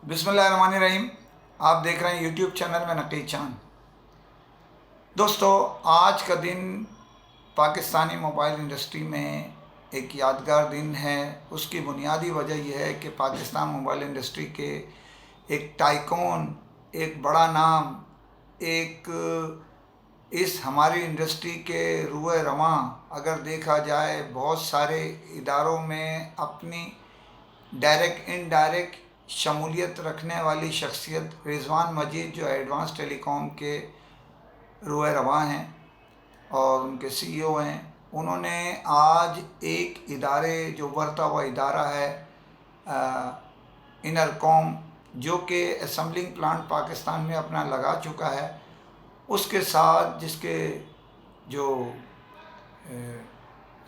बिस्मिल्लाहिर्रहमानिर्रहीम। आप देख रहे हैं यूट्यूब चैनल में नकी चांद। दोस्तों, आज का दिन पाकिस्तानी मोबाइल इंडस्ट्री में एक यादगार दिन है। उसकी बुनियादी वजह यह है कि पाकिस्तान मोबाइल इंडस्ट्री के एक टाइकून, एक बड़ा नाम, एक इस हमारी इंडस्ट्री के रुए रवां अगर देखा जाए, बहुत सारे इदारों में अपनी डायरेक्ट इनडायरेक्ट शमूलियत रखने वाली शख्सियत रिजवान मजीद, जो एडवांस टेलीकॉम के रुए रवां हैं और उनके सीईओ हैं, उन्होंने आज एक इदारे जो उभरता हुआ इदारा है इनरकॉम, जो कि असम्बलिंग प्लांट पाकिस्तान में अपना लगा चुका है, उसके साथ जिसके जो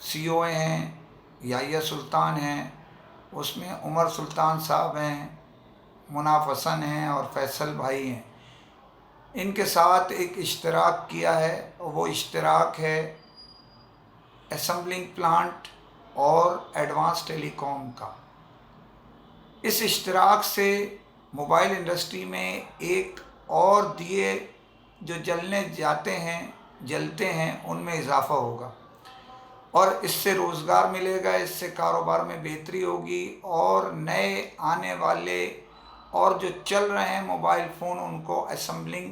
सीईओ हैं याहिया सुल्तान हैं, उसमें उमर सुल्तान साहब हैं, मुनाफ हसन हैं और फैसल भाई हैं, इनके साथ एक इश्तराक किया है। और वो इश्तराक है असम्बलिंग प्लांट और एडवांस टेलीकॉम का। इस इश्तराक से मोबाइल इंडस्ट्री में एक और दिए जो जलते हैं उनमें इजाफ़ा होगा और इससे रोज़गार मिलेगा, इससे कारोबार में बेहतरी होगी और नए आने वाले और जो चल रहे हैं मोबाइल फ़ोन, उनको असम्बलिंग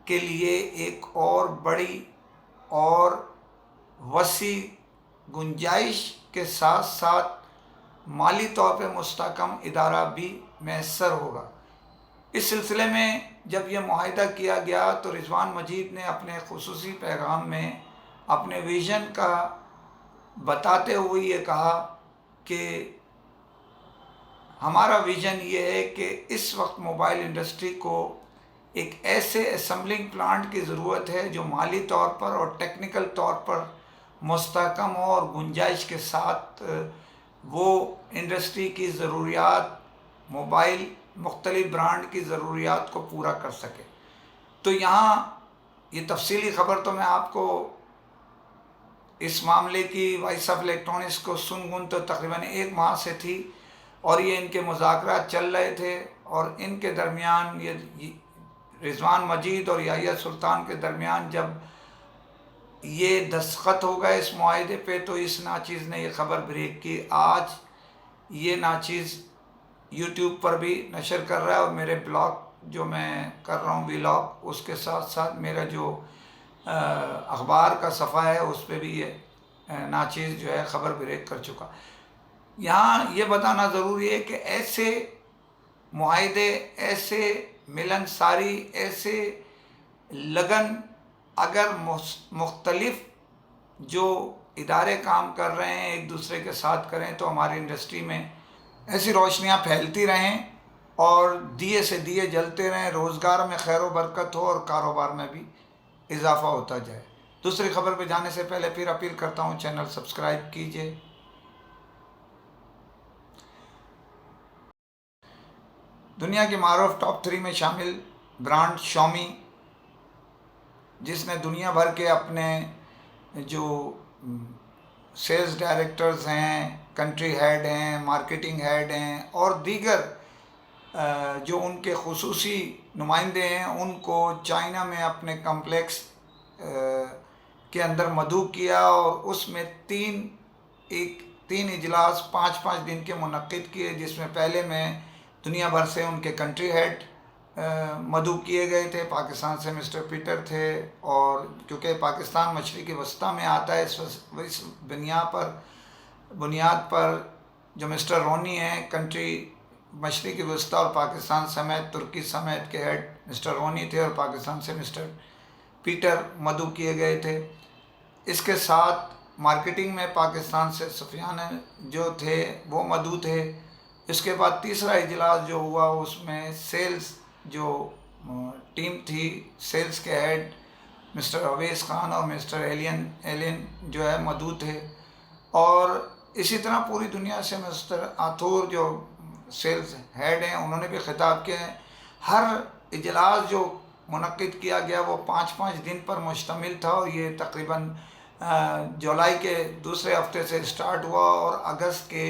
के लिए एक और बड़ी और वसी गुंजाइश के साथ साथ माली तौर पे मुस्तहकम इदारा भी मैसर होगा। इस सिलसिले में जब यह मुआहिदा किया गया तो रिजवान मजीद ने अपने खुसूसी पैगाम में अपने विज़न का बताते हुए ये कहा कि हमारा विज़न ये है कि इस वक्त मोबाइल इंडस्ट्री को एक ऐसे असम्बलिंग प्लांट की ज़रूरत है जो माली तौर पर और टेक्निकल तौर पर मुस्तहकम हो और गुंजाइश के साथ वो इंडस्ट्री की ज़रूरियात, मोबाइल मुख्तलिफ़ ब्रांड की ज़रूरियात को पूरा कर सके। तो यहाँ ये तफसीली ख़बर तो मैं आपको इस मामले की वॉइस ऑफ इलेक्ट्रॉनिक्स को सुनगुन तो तकरीबन एक माह से थी और ये इनके मुज़ाकरात चल रहे थे और इनके दरमियान ये रिजवान मजीद और याहिया सुल्तान के दरमियान जब ये दस्तखत हो गए इस मुआहिदे पे, तो इस नाचीज़ ने ये ख़बर ब्रेक की। आज ये नाचीज़ यूट्यूब पर भी नशर कर रहा है और मेरे ब्लॉग जो मैं कर रहा हूँ व्लॉग, उसके साथ साथ मेरा जो अखबार का सफ़ा है उस पर भी ये नाचीज़ जो है ख़बर ब्रेक कर चुका। यहाँ ये बताना ज़रूरी है कि ऐसे मुआहिदे, ऐसे मिलनसारी, ऐसे लगन अगर मुख्तलिफ़ जो इदारे काम कर रहे हैं एक दूसरे के साथ करें तो हमारी इंडस्ट्री में ऐसी रोशनियाँ फैलती रहें और दिए से दिए जलते रहें, रोज़गार में खैर व बरकत हो और कारोबार में भी इजाफ़ा होता जाए। दूसरी खबर पे जाने से पहले फिर अपील करता हूँ, चैनल सब्सक्राइब कीजिए। दुनिया की मारूफ टॉप 3 में शामिल ब्रांड शॉमी, जिसने दुनिया भर के अपने जो सेल्स डायरेक्टर्स हैं, कंट्री हेड हैं, मार्केटिंग हेड हैं और दीगर जो उनके खुसूसी नुमाइंदे हैं, उनको चाइना में अपने कम्प्लेक्स के अंदर मदऊ किया और उसमें तीन इजलास 5-5 दिन के मुनक्किद किए, जिसमें पहले में दुनिया भर से उनके कंट्री हेड मदऊ किए गए थे। पाकिस्तान से मिस्टर पीटर थे और क्योंकि पाकिस्तान मशरिक़ वस्ती में आता है, इस बुनियाद पर जो मिस्टर रोनी हैं, कंट्री मशरिक़ वस्ती और पाकिस्तान समेत तुर्की समेत के हेड मिस्टर रोनी थे और पाकिस्तान से मिस्टर पीटर मदऊ किए गए थे। इसके साथ मार्केटिंग में पाकिस्तान से सुफियान जो थे वो मदऊ थे। इसके बाद तीसरा इजलास जो हुआ उसमें सेल्स जो टीम थी, सेल्स के हेड मिस्टर अवैस खान और मिस्टर एलियन जो है मदऊ थे और इसी तरह पूरी दुनिया से मिस्टर आथुर जो सेल्स हेड हैं उन्होंने भी खिताब किए हैं। हर इजलास जो मुनक्किद किया गया वो 5-5 दिन पर मुश्तमिल था और ये तकरीबन जुलाई के दूसरे हफ्ते से स्टार्ट हुआ और अगस्त के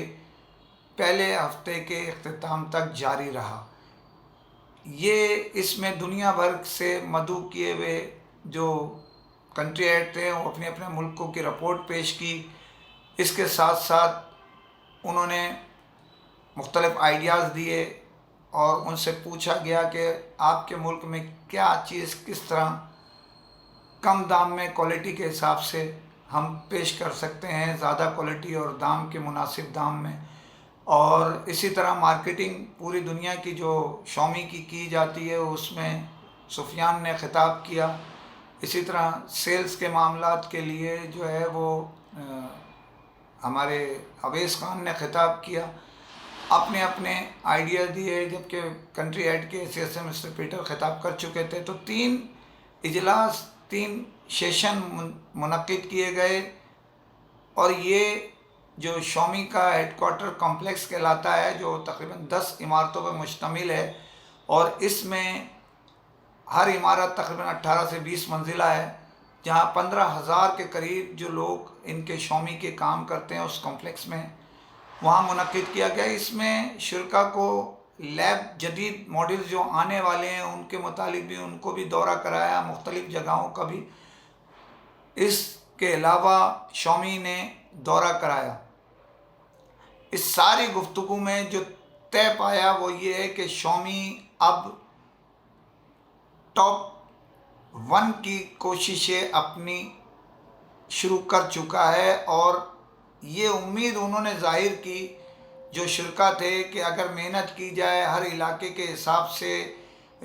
पहले हफ्ते के अख्तिताम तक जारी रहा। یہ اس میں دنیا بھر سے مدعو کیے ہوئے جو کنٹری ہیڈ تھے وہ اپنے اپنے ملکوں کی رپورٹ پیش کی. اس کے ساتھ ساتھ انہوں نے مختلف آئیڈیاز دیے اور ان سے پوچھا گیا کہ آپ کے ملک میں کیا چیز کس طرح کم دام میں کوالٹی کے حساب سے ہم پیش کر سکتے ہیں، زیادہ کوالٹی اور دام کے مناسب دام میں. اور اسی طرح مارکیٹنگ پوری دنیا کی جو شامی کی جاتی ہے اس میں سفیان نے خطاب کیا. اسی طرح سیلز کے معاملات کے لیے جو ہے وہ ہمارے اویس خان نے خطاب کیا، اپنے اپنے آئیڈیا دیے، جبکہ کنٹری ہیڈ کے حیثیت سے مسٹر پیٹر خطاب کر چکے تھے. تو 3 اجلاس 3 سیشن منعقد کیے گئے، اور یہ جو شامی کا ہیڈ کوارٹر کمپلیکس کہلاتا ہے جو تقریباً 10 عمارتوں پر مشتمل ہے، اور اس میں ہر عمارت تقریباً 18 سے 20 منزلہ ہے، جہاں 15,000 کے قریب جو لوگ ان کے شامی کے کام کرتے ہیں اس کمپلیکس میں وہاں منعقد کیا گیا. اس میں شرکا کو لیب جدید ماڈلز جو آنے والے ہیں ان کے متعلق بھی ان کو بھی دورہ کرایا، مختلف جگہوں کا بھی. اس کے علاوہ شامی نے دورہ کرایا. اس ساری گفتگو میں جو طے پایا وہ یہ ہے کہ شامی اب ٹاپ 1 کی کوششیں اپنی شروع کر چکا ہے، اور یہ امید انہوں نے ظاہر کی جو شرکا تھے کہ اگر محنت کی جائے ہر علاقے کے حساب سے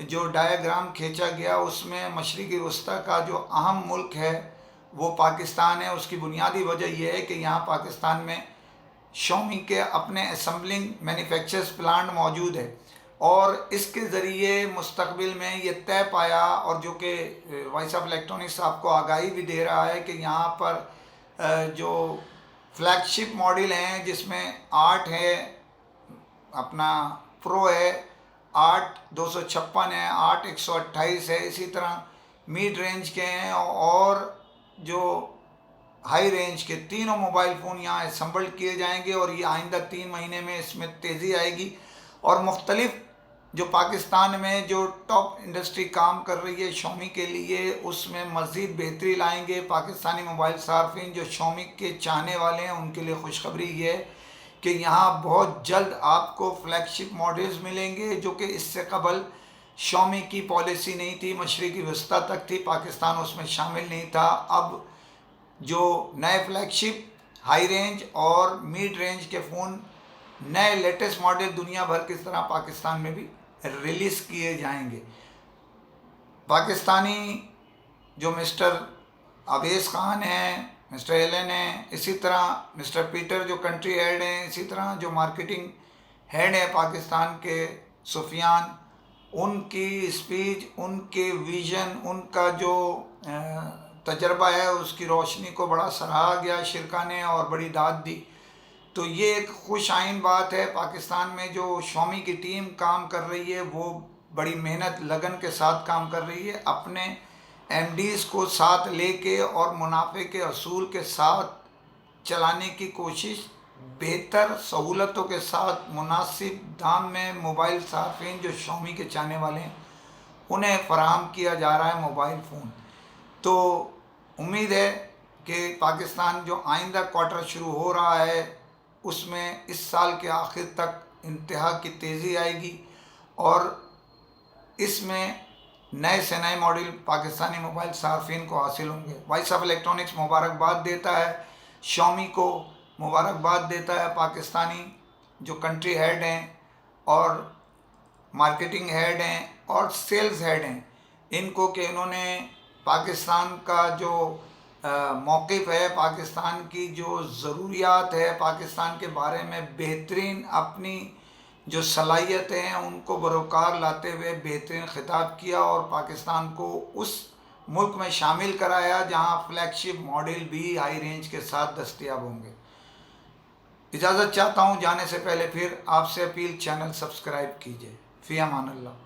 جو ڈایاگرام کھینچا گیا اس میں مشرقی وسطیٰ کا جو اہم ملک ہے وہ پاکستان ہے. اس کی بنیادی وجہ یہ ہے کہ یہاں پاکستان میں شامی کے اپنے اسمبلنگ مینوفیکچرز پلانٹ موجود ہے، اور اس کے ذریعے مستقبل میں یہ طے پایا، اور جو کہ وائس آف الیکٹرانکس آپ کو آگاہی بھی دے رہا ہے کہ یہاں پر جو فلیگ شپ ماڈل ہیں جس میں 8 ہے، اپنا پرو ہے، 8 256 ہے، 8 128 ہے، اسی طرح میڈ رینج کے ہیں اور جو ہائی رینج کے تینوں موبائل فون یہاں اسمبل کیے جائیں گے. اور یہ آئندہ 3 مہینے میں اس میں تیزی آئے گی، اور مختلف جو پاکستان میں جو ٹاپ انڈسٹری کام کر رہی ہے شامی کے لیے اس میں مزید بہتری لائیں گے. پاکستانی موبائل صارفین جو شامی کے چاہنے والے ہیں ان کے لیے خوشخبری یہ ہے کہ یہاں بہت جلد آپ کو فلیگ شپ ماڈلز ملیں گے، جو کہ اس سے قبل شامی کی پالیسی نہیں تھی، مشرقی وسطیٰ تک تھی، پاکستان اس میں شامل نہیں تھا. اب جو نئے فلیگ شپ ہائی رینج اور میڈ رینج کے فون نئے لیٹسٹ ماڈل دنیا بھر کی طرح پاکستان میں بھی ریلیز کیے جائیں گے. پاکستانی جو مسٹر اویس خان ہیں، مسٹر ایلن ہیں، اسی طرح مسٹر پیٹر جو کنٹری ہیڈ ہیں، اسی طرح جو مارکیٹنگ ہیڈ ہیں پاکستان کے سفیان، ان کی اسپیچ، ان کے ویژن، ان کا جو تجربہ ہے اس کی روشنی کو بڑا سراہا گیا شرکا نے اور بڑی داد دی. تو یہ ایک خوش آئند بات ہے. پاکستان میں جو شامی کی ٹیم کام کر رہی ہے وہ بڑی محنت لگن کے ساتھ کام کر رہی ہے، اپنے ایم ڈیز کو ساتھ لے کے اور منافع کے اصول کے ساتھ چلانے کی کوشش، بہتر سہولتوں کے ساتھ مناسب دام میں موبائل صارفین جو شامی کے چاہنے والے ہیں انہیں فراہم کیا جا رہا ہے موبائل فون. تو امید ہے کہ پاکستان جو آئندہ کوارٹر شروع ہو رہا ہے اس میں اس سال کے آخر تک انتہا کی تیزی آئے گی، اور اس میں نئے سے نئے ماڈل پاکستانی موبائل صارفین کو حاصل ہوں گے. وائس آف الیکٹرانکس مبارکباد دیتا ہے شامی کو، مبارکباد دیتا ہے پاکستانی جو کنٹری ہیڈ ہیں اور مارکیٹنگ ہیڈ ہیں اور سیلز ہیڈ ہیں ان کو کہ انہوں نے پاکستان کا جو موقف ہے، پاکستان کی جو ضروریات ہے، پاکستان کے بارے میں بہترین اپنی جو صلاحیتیں ہیں ان کو بروکار لاتے ہوئے بہترین خطاب کیا اور پاکستان کو اس ملک میں شامل کرایا جہاں فلیگ شپ ماڈل بھی ہائی رینج کے ساتھ دستیاب ہوں گے. اجازت چاہتا ہوں جانے سے پہلے پھر آپ سے اپیل، چینل سبسکرائب کیجیے. فی امان اللہ.